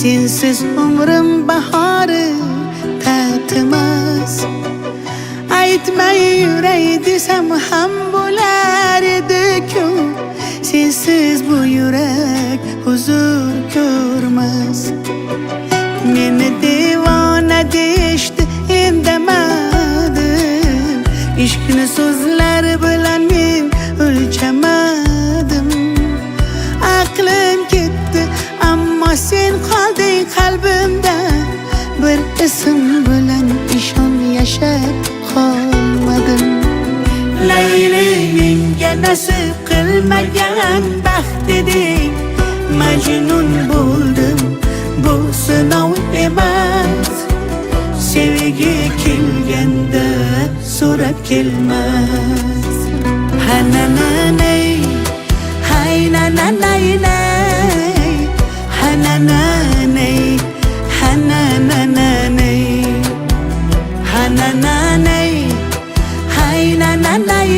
sensiz umrim bahori tatimas. Aytmay yuray desam ham bo'lar edi-ku, sensiz bu yurak huzur ko'rmas. Meni devona deyishdi, indamadim. Ishqni so'zlar bilan men o'lchamadim. Aqlim ketdi, ammo sen qolding qalbimda. Bir ism bilan ishon yashab qolmadim. Layli menga nasib qilmagan baxt eding. Majnun bo'ldim, bu sinov emas. Sevgi kelganda so'rab kelmas. Hanananay, haynananay, hanananay, hanananay, hanananay, haynananay,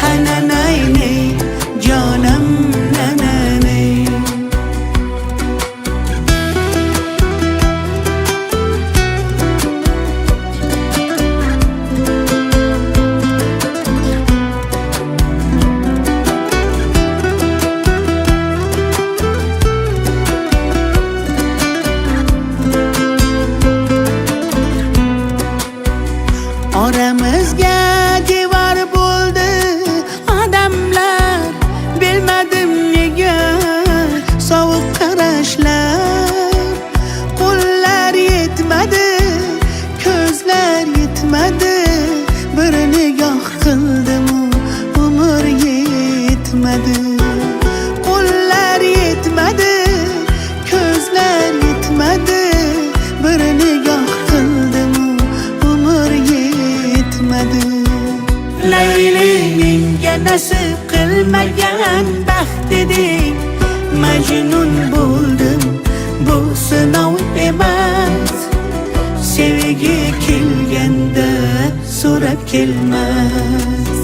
hanananay, canım nananay. Oramizga devor bo'ldi odamlar, bilmadim nega sovuq qarashlar. Qo'llar yetmadi, ko'zlar yetmadi, bir nigoh qildim, umr yetmadi. Qo'llar yetmadi, ko'zlar yetmadi, bir nigoh qildim, umr yetmadi. Layli menga nasib qilmagan baxt eding. Majnun bo'ldim, bu sinov emas. Sevgi kelganda so'rab kelmas.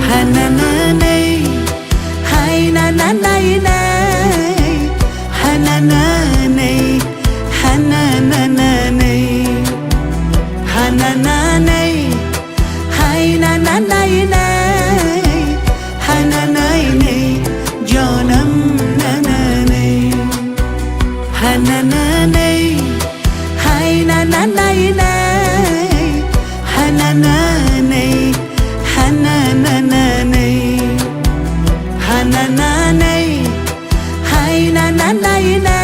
Hanananay, haynananay, hanananay, hanananay, hanananay, haynananay, hanananay, canım nananay. Hanananay, haynananay, hanananay, hanananay, hanananay, haynananay.